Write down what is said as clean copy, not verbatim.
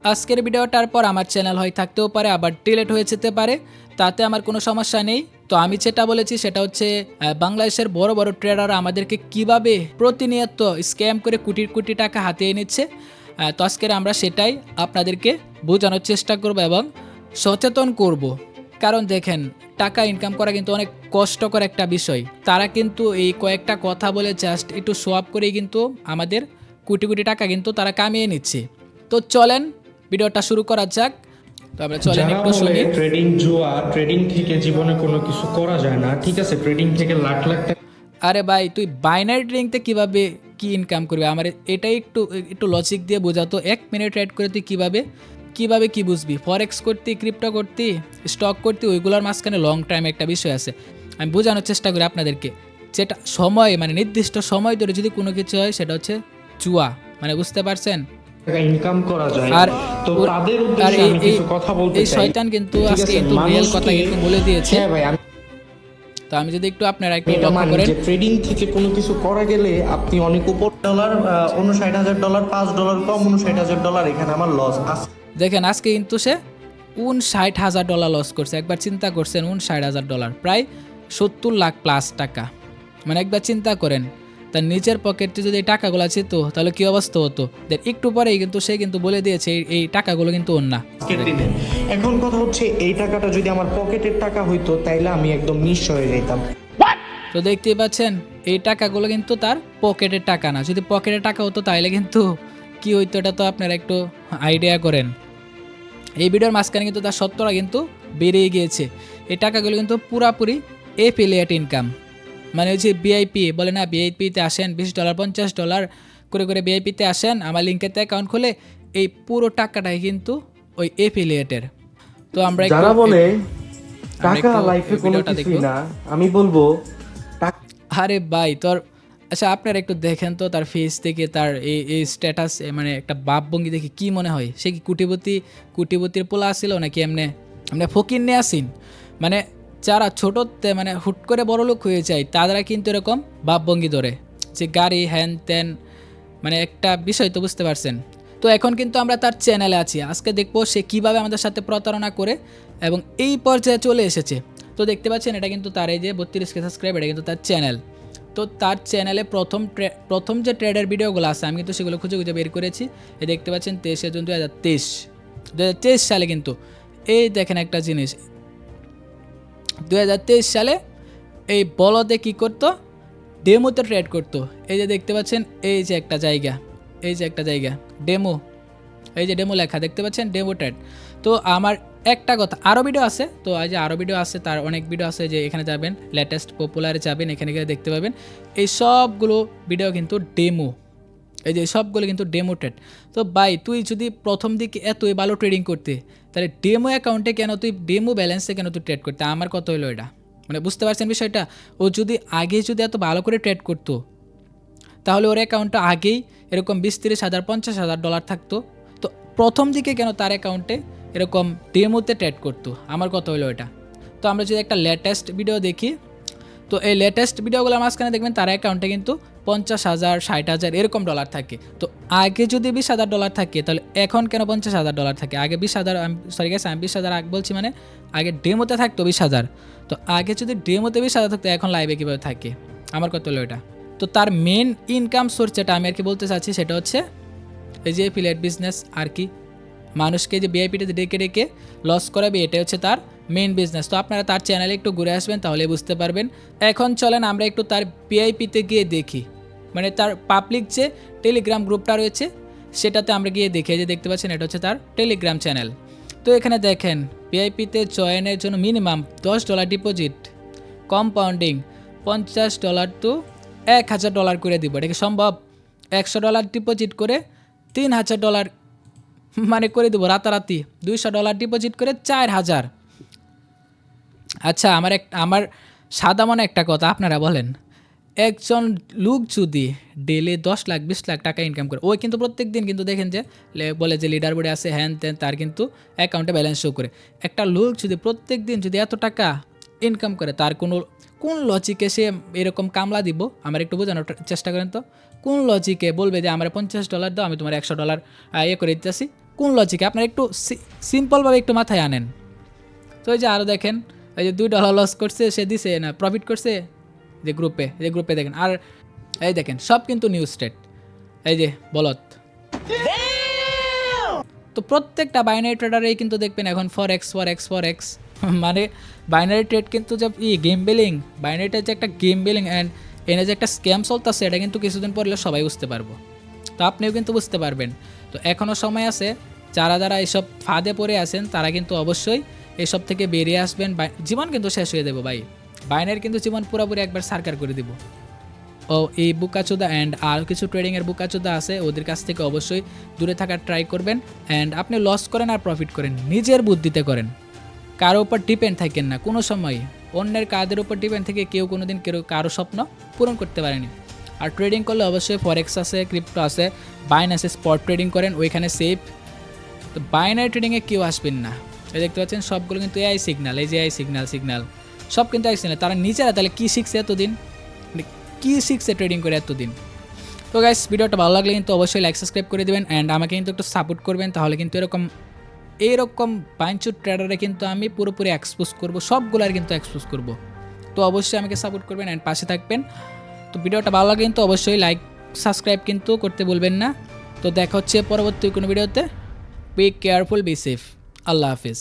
আজকের ভিডিওটার পর আমার চ্যানেল হয় থাকতেও পারে, আবার ডিলিট হয়ে যেতে পারে, তাতে আমার কোনো সমস্যা নেই। তো আমি যেটা বলেছি সেটা হচ্ছে বাংলাদেশের বড় বড় ট্রেডাররা আমাদেরকে কিভাবে প্রতিনিয়ত স্ক্যাম করে কোটি কোটি টাকা হাতিয়ে নিচ্ছে। তো আজকের আমরা সেটাই আপনাদেরকে বোঝানোর চেষ্টা করব এবং সচেতন করব। কারণ দেখেন, টাকা ইনকাম করা কিন্তু অনেক কষ্টকর একটা বিষয়। তারা কিন্তু এই কয়েকটা কথা বলে জাস্ট একটু শো আপ করেই কিন্তু আমাদের কোটি কোটি টাকা কিন্তু তারা কামিয়ে নিচ্ছে। তো চলেন ভিডিওটা শুরু করা যাক। তো আমরা চলেন একটু শুনি। ট্রেডিং জুয়া, ট্রেডিং থেকে জীবনে কোনো কিছু করা যায় না, ঠিক আছে? ট্রেডিং থেকে লাখ লাখ টাকা। আরে ভাই, তুই বাইনারি ট্রেডিংতে কিভাবে কি ইনকাম করবি? আমার এটাই একটু একটু লজিক দিয়ে বোঝাতো। 1 মিনিট ট্রেড করে তুই কিভাবে কি বুঝবি? ফরেক্স করতি, ক্রিপ্টো করতি, স্টক করতি, ওইগুলোর মাঝখানে লং টাইম একটা বিষয় আছে। আমি বোঝানোর চেষ্টা করি আপনাদেরকে। যেটা সময় মানে নির্দিষ্ট সময় ধরে যদি কোনো কিছু হয় সেটা হচ্ছে জুয়া, মানে বুঝতে পারছেন? ইনকাম করা যায়। আর তো তাদের আর উদ্দেশ্যে আমি কিছু কথা বলতে এই চাই। শয়তান কিন্তু ঠিক আজকে আছে, কিন্তু রিয়েল কথা কিন্তু বলে দিয়েছে। হ্যাঁ ভাই, তো আমি যদি একটু আপনারা একটু এটা লক্ষ্য করেন, যে ট্রেডিং থেকে কোনো কিছু করা গেলে আপনি অনেক উপর ডলার, $59,000, $5 কম, $59,000 এখানে আমার লস আছে। দেখেন আজকে কিন্তু সে $59,000 লস করছে। একবার চিন্তা করছেন, $59,000 প্রায় 70 লাখ প্লাস টাকা। মানে একবার চিন্তা করেন, তার নিজের পকেটে যদি এই টাকাগুলো যেত তাহলে কি অবস্থা হতো। দেন একটু পরেই কিন্তু সে কিন্তু বলে দিয়েছে এই টাকাগুলো কিন্তু ওর না। এখন কথা হচ্ছে, এই টাকাটা যদি আমার পকেটের টাকা হইতো তাইলে আমি একদম নিঃস্ব হয়ে যেতাম। তো দেখতেই পাচ্ছেন, এই টাকাগুলো কিন্তু তার পকেটের টাকা না। যদি পকেটের টাকা হতো তাহলে কিন্তু কি হইতো, এটা তো আপনারা একটু আইডিয়া করেন। এই ভিডিওর মাঝখানে কিন্তু তার সত্যটা কিন্তু বেড়ে গিয়েছে। এই টাকাগুলো কিন্তু পুরাপুরি এফিলিয়েট ইনকাম। মানে ওই যে ভিআইপি বলে না, ভিআইপিতে আসেন $20 $50 করে করে ভিআইপিতে আসেন, আমার লিঙ্কেতে অ্যাকাউন্ট খুলে, এই পুরো টাকাটাই কিন্তু ওই এফিলিয়েটের। তো আমরা যারা বলে টাকা লাইফে কোনো কিছুই না, আমি বলবো আরে ভাই তোর, আচ্ছা আপনারা একটু দেখেন তো তার ফেস থেকে, তার এই স্ট্যাটাস, মানে একটা ভাবভঙ্গি দেখে কি মনে হয়? সে কি কুটিপতির পোলা আসছিল নাকি এমনি ফকির নিয়ে আসিন? মানে যারা ছোটতে মানে হুট করে বড় লোক হয়ে যায় তারা কিন্তু এরকম ভাবভঙ্গি ধরে, যে গাড়ি হ্যান ত্যান, মানে একটা বিষয় তো বুঝতে পারছেন। তো এখন কিন্তু আমরা তার চ্যানেলে আছি। আজকে দেখবো সে কিভাবে আমাদের সাথে প্রতারণা করে এবং এই পর্যায়ে চলে এসেছে। তো দেখতে পাচ্ছেন, এটা কিন্তু তার এই যে 32K সাবস্ক্রাইব, এটা কিন্তু তার চ্যানেল। তো তার চ্যানেলে প্রথম যে ট্রেডের ভিডিওগুলো আছে আমি কিন্তু সেগুলো খুঁজে খুঁজে বের করেছি। এই দেখতে পাচ্ছেন 23 জুন 2023 সালে কিন্তু এই দেখেন একটা জিনিস, 2023 সালে এই বলদে কি করতো, ডেমোতে ট্রেড করতো। এই যে দেখতে পাচ্ছেন, এই যে একটা জায়গা ডেমো, এই যে ডেমো লেখা দেখতে পাচ্ছেন, ডেমো ট্রেড। তো আমার একটা কথা, আরও ভিডিও আছে, তো এই যে আরও ভিডিও আছে, তার অনেক ভিডিও আছে, যে এখানে যাবেন লেটেস্ট পপুলারে যাবেন, এখানে গিয়ে দেখতে পাবেন এই সবগুলো ভিডিও কিন্তু ডেমো। এই যে সবগুলো কিন্তু ডেমো ট্রেড। তো ভাই তুই যদি প্রথম দিকে এতই ভালো ট্রেডিং করতে, তাহলে ডেমো অ্যাকাউন্টে কেন তুই, ডেমো ব্যালেন্সে কেন তুই ট্রেড করতে? আমার কত হলো এটা, মানে বুঝতে পারছেন বিষয়টা? ও যদি আগে যদি এত ভালো করে ট্রেড করতো তাহলে ওর অ্যাকাউন্টটা আগেই এরকম 20-30 হাজার $50,000 থাকতো। তো প্রথম দিকে কেন তার অ্যাকাউন্টে এরকম ডেমোতে ট্রেড করতো? আমার কত হলো এটা। তো আমরা যদি একটা লেটেস্ট ভিডিও দেখি, তো এই লেটেস্ট ভিডিওগুলোর মাঝখানে দেখবেন তার অ্যাকাউন্টে কিন্তু 50,000 60,000 এরকম ডলার থাকে। তো আগে যদি $20,000 থাকে তাহলে এখন কেন $50,000 থাকে? আগে 20,000, আমি 20,000 আগে বলছি, মানে আগে ডেমোতে থাকতো 20,000। তো আগে যদি ডেমোতে 20,000 থাকতো, এখন লাইভে কীভাবে থাকে? আমার কত হলো এটা। তো তার মেন ইনকাম সোর্স যেটা আমি আর কি বলতে চাচ্ছি সেটা হচ্ছে এই যে এফিলিয়েট বিজনেস আর কি, মানুষকে যে ভিআইপিতে ডেকে ডেকে লস করাবে, এটাই হচ্ছে তার মেন বিজনেস। তো আপনারা তার চ্যানেলে একটু ঘুরে আসবেন, তাহলে বুঝতে পারবেন। এখন চলেন আমরা একটু তার ভিআইপিতে গিয়ে দেখি, মানে তার পাবলিক যে টেলিগ্রাম গ্রুপটা রয়েছে সেটাতে আমরা গিয়ে দেখি। যে দেখতে পাচ্ছেন, এটা হচ্ছে তার টেলিগ্রাম চ্যানেল। তো এখানে দেখেন, ভিআইপিতে জয়েনের জন্য মিনিমাম $10 ডিপোজিট, কম্পাউন্ডিং $50 তো $1,000 করে দিব। এটা কি সম্ভব? $100 ডিপোজিট করে $3,000 মানে করে দেবো রাতারাতি। $200 ডিপোজিট করে 4,000। আচ্ছা, আমার সাদা মনে একটা কথা, আপনারা বলেন, একজন লোক যদি ডেলি 10 লাখ 20 লাখ টাকা ইনকাম করে, ওই কিন্তু প্রত্যেক দিন কিন্তু দেখেন যে বলে যে লিডার বোর্ডে আছে হ্যান ত্যান, তার কিন্তু অ্যাকাউন্টে ব্যালেন্স শো করে। একটা লোক যদি প্রত্যেক দিন যদি এত টাকা ইনকাম করে, তার কোন লজিকে সে এরকম কামলা দিব? আমার একটু বোঝানোর চেষ্টা করেন তো। কোন লজিকে বলবে যে আমার $50 দাও, আমি তোমার $100 ইয়ে করে দিতেছি? কোন লজিকে আপনারা একটু সিম্পলভাবে একটু মাথায় আনেন। তো এই যে আরও দেখেন এই যে $2 লস করছে, সে দিছে না প্রফিট করছে যে গ্রুপে দেখেন। আর এই দেখেন সব কিন্তু নিউজ ট্রেড, এই যে বলত। তো প্রত্যেকটা বাইনারি ট্রেডারেই কিন্তু দেখবেন এখন ফরেক্স মানে বাইনারি ট্রেড কিন্তু যে গেম বিলিং, বাইনারিটা যে একটা গেম বিলিং অ্যান্ড এনে যে একটা স্ক্যাম চলতেছে, এটা কিন্তু কিছুদিন পরে সবাই বুঝতে পারবো। তো আপনিও কিন্তু বুঝতে পারবেন। তো এখনও সময় আছে, যারা এইসব ফাঁদে পড়ে আছেন তারা কিন্তু অবশ্যই এসব থেকে বেরিয়ে আসবেন। জীবন কিন্তু শেষ হয়ে দেবো ভাই, বাইনারি কিন্তু জীবন পুরোপুরি একবার সার্কার করে দিব। ও এই বুকাচোদা অ্যান্ড আর কিছু ট্রেডিংয়ের বুকাচোদা আছে, ওদের কাছ থেকে অবশ্যই দূরে থাকার ট্রাই করবেন। অ্যান্ড আপনি লস করেন আর প্রফিট করেন নিজের বুদ্ধিতে করেন, কারো উপর ডিপেন্ড থাকেন না কোনো সময়। অন্যের কাদের উপর ডিপেন্ড থেকে কেউ কোনো দিন কারো স্বপ্ন পূরণ করতে পারেনি। আর ট্রেডিং করলে অবশ্যই ফরেক্স আছে, ক্রিপ্টো আছে, বাইন আছে, স্পট ট্রেডিং করেন, ওইখানে সেফ। তো বাইনারি ট্রেডিংয়ে কেউ আসবেন না। এই দেখতে পাচ্ছেন সবগুলো কিন্তু এআই সিগন্যাল, এই যে এআই সিগন্যাল সব কিন্তু এআই সিগন্যাল। তারা নিজেরা তাহলে কী শিখছে এতদিন, কী শিখছে ট্রেডিং করে এতদিন। তো গাইস ভিডিওটা ভালো লাগলে কিন্তু অবশ্যই লাইক সাবস্ক্রাইব করে দেবেন অ্যান্ড আমাকে কিন্তু একটু সাপোর্ট করবেন, তাহলে কিন্তু এইরকম বাইনচুর ট্রেডারে কিন্তু আমি পুরোপুরি এক্সপোজ করব, সবগুলার কিন্তু এক্সপোজ করব। তো অবশ্যই আমাকে সাপোর্ট করবেন অ্যান্ড পাশে থাকবেন। তো ভিডিওটা ভালো লাগে কিন্তু অবশ্যই লাইক সাবস্ক্রাইব কিন্তু করতে বলবেন না। তো দেখা হচ্ছে পরবর্তী কোনো ভিডিওতে। Be careful, be safe, Allah Hafiz.